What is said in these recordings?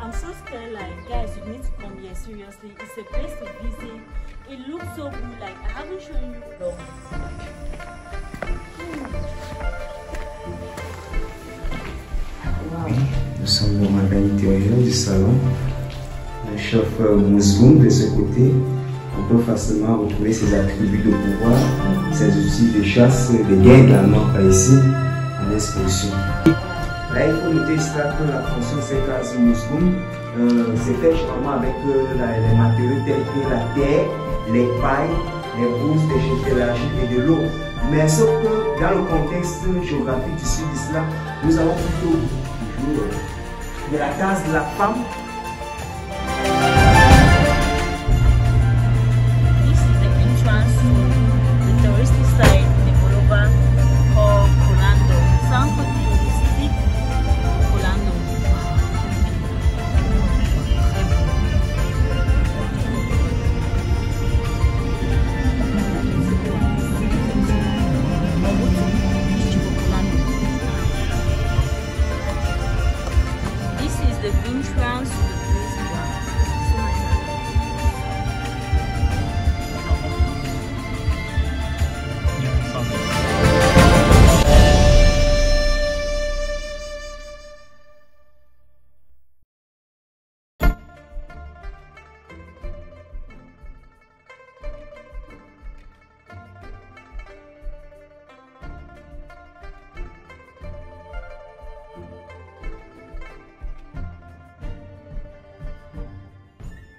I'm so scared. Like, guys, you need to come here. Seriously, it's a place to visit. It looks so good. Like, I haven't shown you. Oui, nous sommes à l'intérieur du salon. Le chef Mousgoum de ce côté, on peut facilement retrouver ses attributs de pouvoir, ses outils de chasse, de guerre également par ici, en exposition. Là, il faut noter que la fonction de cette case Mousgoum c'est fait généralement avec les matériaux tels que la terre, les pailles, les brousses, des jetés de l'argile et de l'eau. Mais sauf que dans le contexte géographique du sud d'Islam, nous avons plutôt de la case de la femme. This is the entrance to the touristy site in the Bolova called Colando. Sanko Touristic Colando. This is the entrance to the place.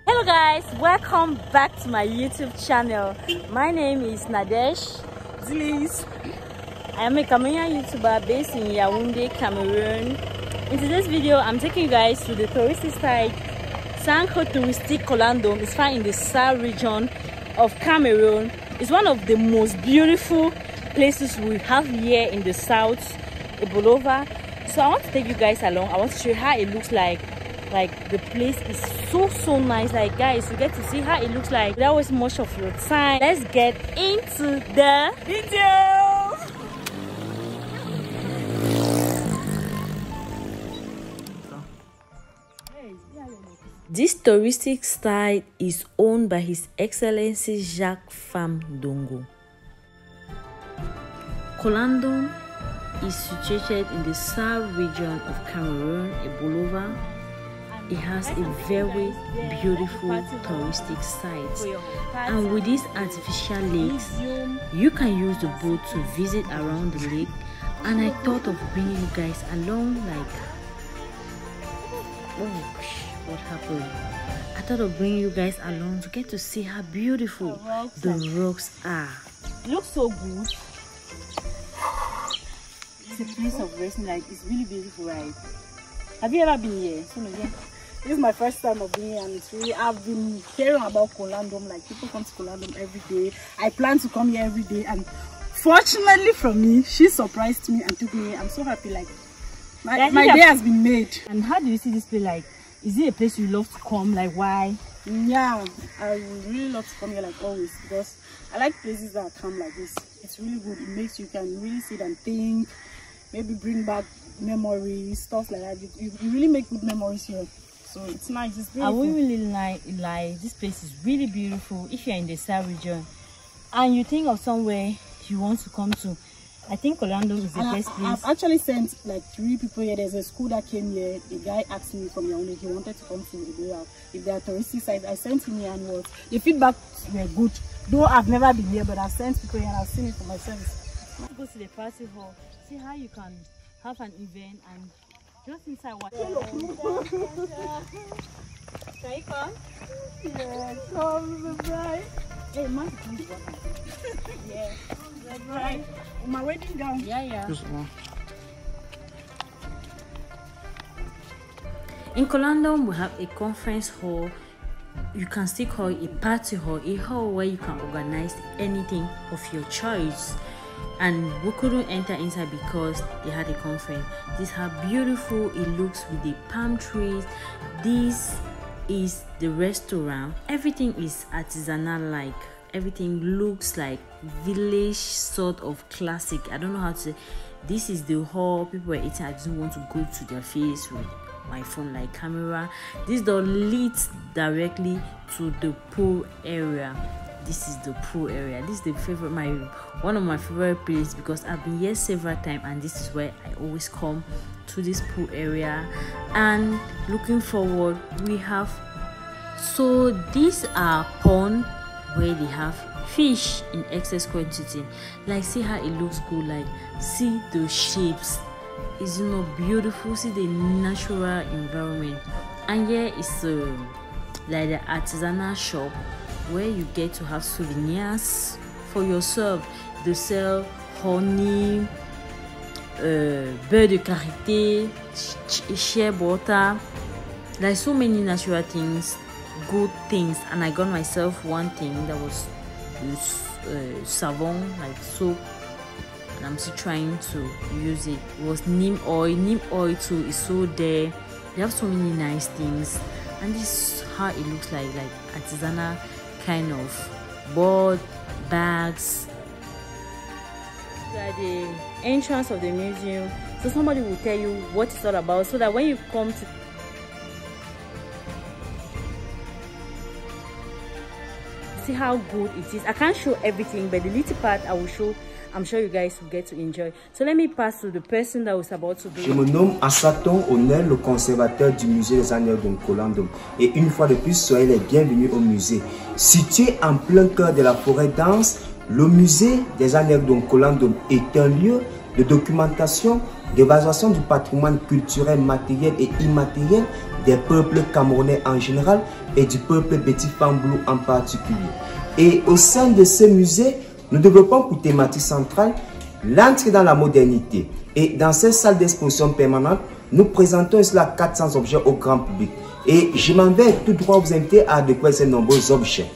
Hello guys, welcome back to my YouTube channel. My name is Nadesh Zilis. I am a Cameroonian YouTuber based in Yaoundé, Cameroon. In today's video, I'm taking you guys to the touristy site Sanko Touristic Colando. It's found in the south region of Cameroon. It's one of the most beautiful places we have here in the south, Bolova. So I want to take you guys along. I want to show you how it looks like. Like, the place is so nice. Like, guys, you get to see how it looks like without wasting much of your time. Let's get into the video. This touristic site is owned by His Excellency Jacques Fam Dongo. Colando is situated in the south region of Cameroon, Bolova. It has a very beautiful touristic site, and with these artificial lakes, you can use the boat to visit around the lake. And I thought of bringing you guys along. Like, oh, what happened? I thought of bringing you guys along to get to see how beautiful the rocks are. It looks so good. It's a place of resting. Like, it's really beautiful, right? Have you ever been here? This is my first time of being here, and it's really, I've been hearing about Colandom. Like, people come to Colandom every day. I plan to come here every day, and fortunately for me, she surprised me and took me here. I'm so happy. Like, my day has been made. And how do you see this place? Like, is it a place you love to come? Like, why? Yeah, I would really love to come here, like always, because I like places that are calm like this. It's really good. It makes you can really sit and think, maybe bring back memories, stuff like that. You really make good memories here. So it's nice. It's beautiful. I would really like this place is really beautiful. If you're in the south region and you think of somewhere you want to come to, I think Colando is the best place. I've actually sent like 3 people here. There's a school that came here. The guy asked me from Yaoundé, he wanted to come to Iboya. If there are touristy sites, I sent him here, and the feedback were good. Though I've never been here, but I've sent people here and I've seen it for myself. Let's go to the party hall. See how you can have an event and just inside what. Can you come? Yeah, come, right. Hey, man, come to water. Yeah, right. My wedding gown. Yeah. In Colando, we have a conference hall. You can still call it a party hall, a hall where you can organize anything of your choice. And we couldn't enter inside because they had a conference. This is how beautiful it looks with the palm trees. This is the restaurant. Everything is artisanal, like everything looks like village sort of classic. I don't know how to say. This is the hall. People were eating. I didn't want to go to their face with my phone like camera. This door leads directly to the pool area. This is the pool area. This is the one of my favorite places because I've been here several times, and this is where I always come to this pool area. And looking forward, we have, so these are pond where they have fish in excess quantity. Like, see how it looks good, like see the shapes, it's beautiful, see the natural environment. And here is like the artisanal shop where you get to have souvenirs for yourself. They sell honey, beurre de karité, shea butter, like so many natural things, good things. And I got myself one thing that was savon, like soap, and I'm still trying to use it. It was neem oil too is so there. They have so many nice things, and this is how it looks like artisanal kind of board bags. At the entrance of the museum, so somebody will tell you what it's all about, so that when you come to see how good it is. I can't show everything, but the little part I will show, I'm sure you guys will get to enjoy. So let me pass to the person that was about to do. Je me nomme Assaton Onel, le conservateur du musée des Années de Nkolandom. Et une fois de plus, soyez les bienvenus au musée. Situé en plein cœur de la forêt dense, le musée des Années de Nkolandom est un lieu de documentation, d'évaluation du patrimoine culturel matériel et immatériel des peuples camerounais en général et du peuple Béti Famblou en particulier. Et au sein de ce musée, nous développons pour thématique centrale l'entrée dans la modernité. Et dans cette salle d'exposition permanente, nous présentons cela 400 objets au grand public. Et je m'en vais tout droit vous inviter à découvrir ces nombreux objets.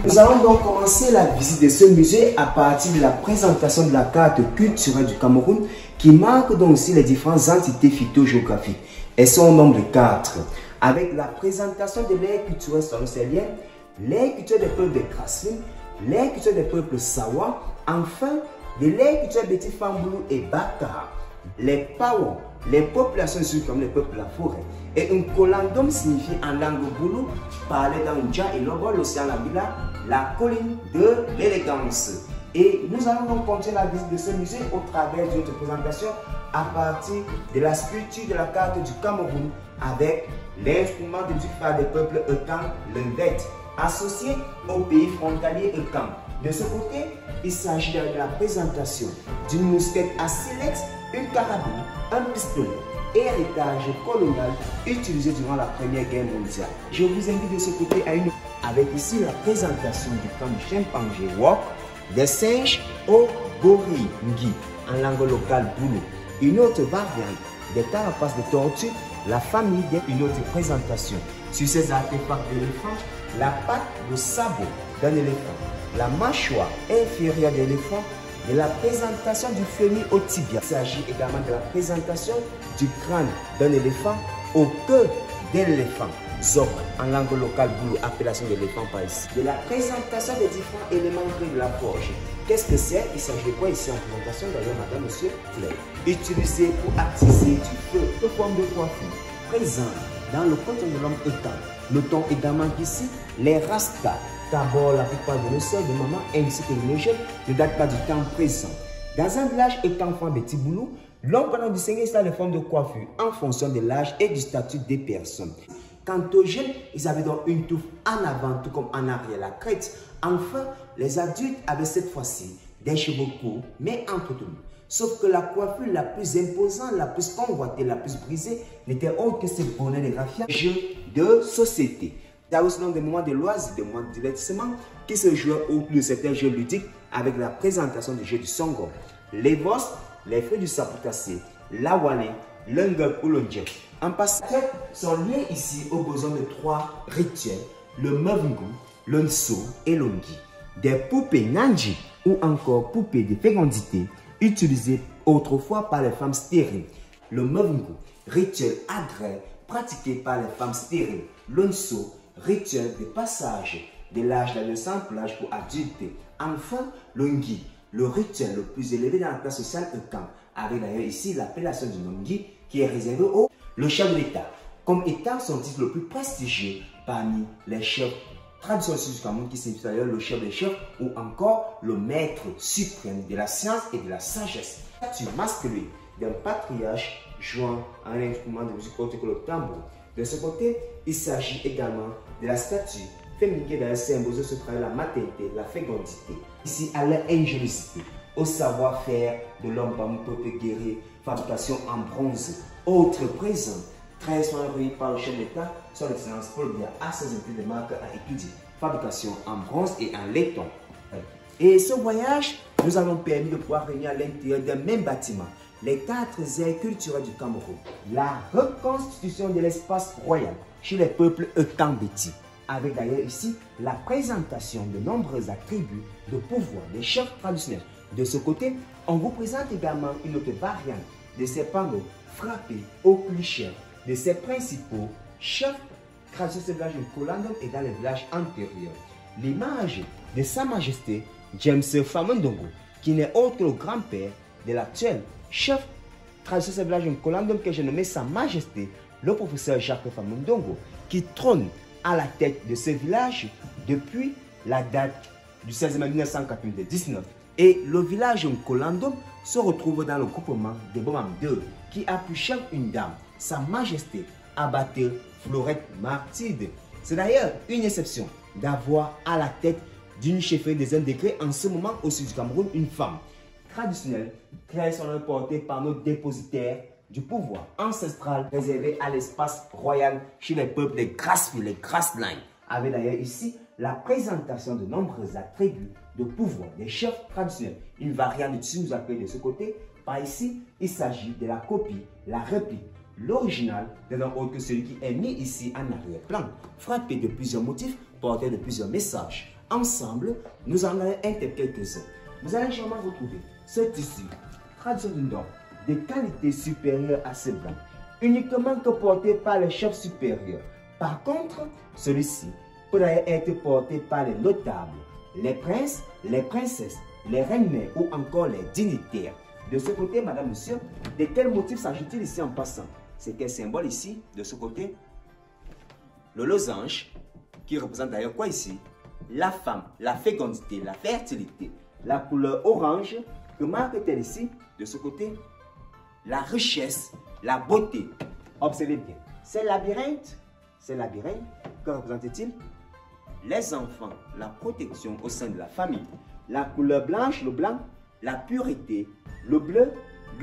Nous allons donc commencer la visite de ce musée à partir de la présentation de la carte culturelle du Cameroun qui marque donc aussi les différentes entités phytogéographiques. Elles sont au nombre de 4. Avec la présentation de l'ère culturelle sahélienne, l'ère culturelle des peuples de Krasvin, l'ère culturelle des peuples Sawa, enfin de l'ère culturelle Béti Famblou et Bakara, les Pawon, les populations issues comme les peuples de la forêt. Et Nkolandom signifie en langue boulou, parler dans Ndja et Lobo, l'océan Labila, la colline de l'élégance. Et nous allons donc continuer la visite de ce musée au travers d'une autre présentation à partir de la sculpture de la carte du Cameroun avec l'instrument de musique phare des peuples Ekan, le Vet, associé au pays frontalier Ekan. De ce côté, il s'agit de la présentation d'une mousquette à silex, une carabine, un pistolet, héritage colonial utilisé durant la Première Guerre mondiale. Je vous invite de ce côté à une avec ici la présentation du camp du chimpanzé Wok, des singes au gorille Ngi en langue locale boulou. Une autre variante des carapaces de tortue, la famille d'une autre présentation. Sur ces artefacts d'éléphant, la patte de sabot d'un éléphant, la mâchoire inférieure de l'éléphant, de la présentation du fémur au tibia. Il s'agit également de la présentation du crâne d'un éléphant au queue de l'éléphant. Zok, en langue locale boulou, appellation de l'éléphant par ici. De la présentation des différents éléments clés de la forge. Qu'est-ce que c'est? Il s'agit de quoi ici en présentation d'ailleurs, madame, monsieur Claire. Utilisé pour attiser du feu de forme de coiffure. Présent dans le canton de l'homme Ekan. Notons également qu'ici, les rastas. D'abord, la plupart de nos soeurs, de maman ainsi que les jeunes ne datent pas du temps présent. Dans un village étant enfant Béti Boulou, l'homme pendant distinguer ça les formes de coiffure en fonction de l'âge et du statut des personnes. Quant aux jeunes, ils avaient donc une touffe en avant, tout comme en arrière, la crête. Enfin, les adultes avaient cette fois-ci des cheveux courts, mais entretenus. Sauf que la coiffure la plus imposante, la plus convoitée, la plus brisée, n'était autre que ce bonnet de raffia, jeu de société. Il y a aussi des moments de loisirs, des moments de divertissement qui se jouaient autour de certains jeux ludiques avec la présentation des jeux du Songo. Les bosses, les fruits du saputassé, la walé, l'ungel ou l'onjek. En passant, sont liés ici aux besoins de 3 rituels, le mavungu, l'onso et l'ongi. Des poupées nanji ou encore poupées de fécondité utilisées autrefois par les femmes stériles. Le mavungu, rituel agraire pratiqué par les femmes stériles. L'onso, rituel de passage de l'âge d'adolescent pour l'âge pour adulte. Enfin, l'ongi, le rituel le plus élevé dans la classe sociale Ekan, avec d'ailleurs ici l'appellation du nongi qui est réservé aux le chef de l'État, comme étant son titre le plus prestigieux parmi les chefs traditionnels du Cameroun, qui signifie d'ailleurs le chef des chefs ou encore le maître suprême de la science et de la sagesse. La statue masquée d'un patriarche jouant un instrument de musique autre que le tambour. De ce côté, il s'agit également de la statue féminine qui d'ailleurs symbolise ce travail, la maternité, la fécondité. Ici, à l'ingéniosité, au savoir-faire de l'homme parmi le peuple guerrier, fabrication en bronze. Autre présent, très souvent recueilli par le chef d'État, son excellence Paul Biya à ses études de marque à étudier. Fabrication en bronze et en laiton. Et ce voyage nous avons permis de pouvoir réunir à l'intérieur d'un même bâtiment les 4 aires culturelles du Cameroun. La reconstitution de l'espace royal chez les peuples Eutang-Beti, avec d'ailleurs ici la présentation de nombreux attributs de pouvoir des chefs traditionnels. De ce côté, on vous présente également une autre variante de ces panneaux frappés au cliché de ces principaux chefs traditionnels du village de Kolandom et dans les villages antérieurs. L'image de Sa Majesté James Famondongo, qui n'est autre que le grand-père de l'actuel chef traditionnel du village de Kolandom que j'ai nommé Sa Majesté, le professeur Jacques Famondongo, qui trône à la tête de ce village depuis la date du 16 mai 1999. Et le village de Kolandom se retrouve dans le groupement de Bomam 2, qui a pour chef une dame, Sa Majesté Abbate Florette Martide. C'est d'ailleurs une exception d'avoir à la tête d'une chefferie des degrés en ce moment au sud du Cameroun une femme traditionnelle, très sont portée par nos dépositaires du pouvoir ancestral réservé à l'espace royal chez les peuples des Grassfields, les Grasslines, avec d'ailleurs ici la présentation de nombreux attributs de pouvoir des chefs traditionnels. Une variante de tissu nous appelle de ce côté. Par ici, il s'agit de la copie, la réplique, l'original de l'un autre que celui qui est mis ici en arrière-plan, frappé de plusieurs motifs, porté de plusieurs messages. Ensemble, nous en allons interpréter quelques-uns. Vous allez sûrement retrouver ce tissu traditionnel de qualité supérieure à ce blanc, uniquement que porté par les chefs supérieurs. Par contre, celui-ci peut être porté par les notables, les princes, les princesses, les reines ou encore les dignitaires. De ce côté, madame, monsieur, de quel motif s'agit-il ici en passant? C'est quel symbole ici, de ce côté? Le losange, qui représente d'ailleurs quoi ici? La femme, la fécondité, la fertilité. La couleur orange, que marque-t-elle ici, de ce côté? La richesse, la beauté. Observez bien, c'est labyrinthe. C'est labyrinthe, que représente-t-il? Les enfants, la protection au sein de la famille. La couleur blanche, le blanc, la pureté. Le bleu,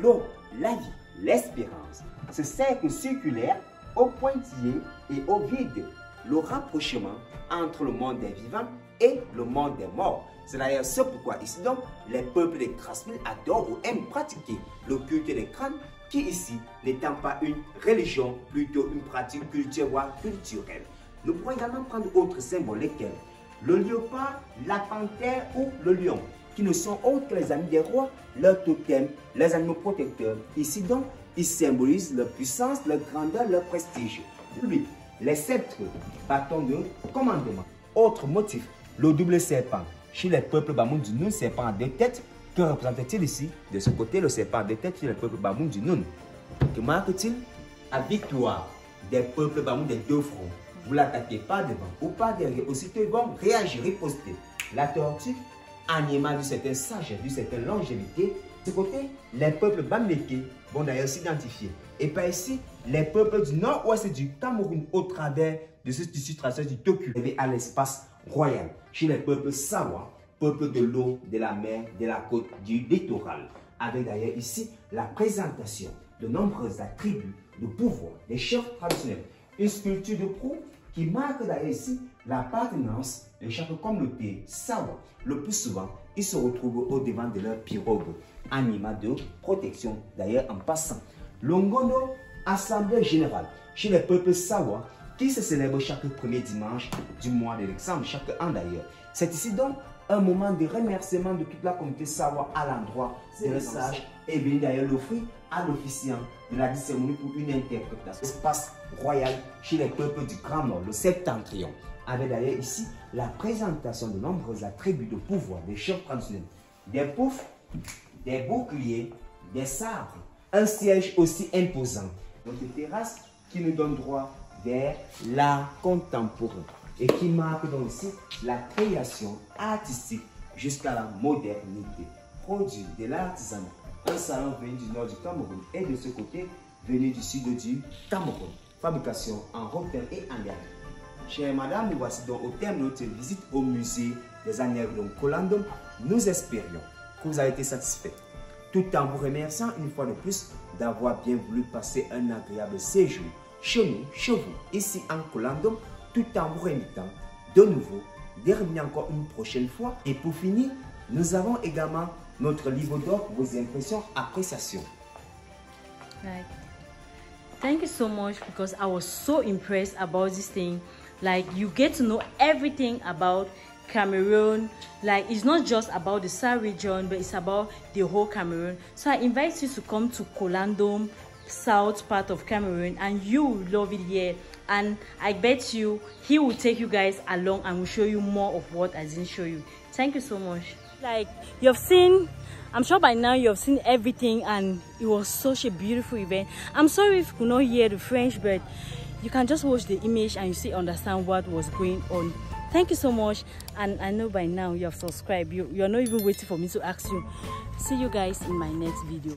l'eau, la vie, l'espérance. Ce cercle circulaire au pointillé et au vide. Le rapprochement entre le monde des vivants et le monde des morts. C'est d'ailleurs ce pourquoi ici donc les peuples des Grassfields adorent ou aiment pratiquer le culte des crânes, qui ici n'étant pas une religion, plutôt une pratique culturelle. Nous pouvons également prendre d'autres symboles, lesquels le léopard, la panthère ou le lion, qui ne sont autres que les amis des rois, leur totem, les animaux protecteurs. Ici donc, ils symbolisent leur puissance, leur grandeur, leur prestige. Lui, les sceptres, bâtons de commandement. Autre motif, le double serpent. Chez les peuples Bamoun du Noun, serpent à 2 têtes. Que représente-t-il ici? De ce côté, le serpent à 2 têtes chez les peuples Bamoun du Noun. Que marque-t-il? La victoire des peuples Bamoun des 2 fronts. Vous l'attaquez pas devant ou pas derrière. Aussitôt, ils vont réagir, riposter. La tortue, animal d'une certaine sagesse, d'une certaine longévité. De ce côté, les peuples Bamileke vont d'ailleurs s'identifier. Et par ici, les peuples du nord-ouest du Cameroun au travers de ce tissu tracé du Toku à l'espace royal. Chez les peuples Sawa, peuples de l'eau, de la mer, de la côte, du littoral. Avec d'ailleurs ici la présentation de nombreux attributs de pouvoir des chefs traditionnels. Une sculpture de proue qui marque d'ailleurs ici l'appartenance de chaque communauté Sawa. Le plus souvent, ils se retrouvent au devant de leur pirogue, animal de protection d'ailleurs en passant. Longono, assemblée générale chez les peuples Sawa, qui se célèbre chaque premier dimanche du mois de décembre, chaque an d'ailleurs. C'est ici donc un moment de remerciement de toute la communauté Sawa à l'endroit des sages et bien d'ailleurs l'offrir à l'officiant de la cérémonie pour une interprétation. Espace royal chez les peuples du Grand Nord, le septentrion, avec d'ailleurs ici la présentation de nombreux attributs de pouvoir des chefs traditionnels, des poufs, des boucliers, des sabres, un siège aussi imposant, notre terrasse qui nous donne droit vers l'art contemporain et qui marque donc aussi la création artistique jusqu'à la modernité. Produit de l'artisanat, un salon venu du nord du Cameroun et de ce côté venu du sud du Cameroun. Fabrication en rotin et en laine. Chère madame, nous voici donc au terme de notre visite au musée des Années de Colandom. Nous espérions que vous avez été satisfait, tout en vous remerciant une fois de plus d'avoir bien voulu passer un agréable séjour chez nous, chez vous, ici en Colandom, tout en vous remettant de nouveau de revenir encore une prochaine fois. Et pour finir, nous avons également notre livre d'or, vos impressions, appréciations. Right. Thank you so much, because I was so impressed about this thing. Like, you get to know everything about Cameroon. Like, it's not just about the Sa region, but it's about the whole Cameroon. So I invite you to come to Colandom, south part of Cameroon, and you will love it here. And I bet you he will take you guys along and will show you more of what I didn't show you. Thank you so much. Like, you've seen, I'm sure by now you've seen everything, and it was such a beautiful event. I'm sorry if you could not hear the French, but you can just watch the image and you still understand what was going on. Thank you so much, and I know by now you have subscribed. You're not even waiting for me to ask you. See you guys in my next video.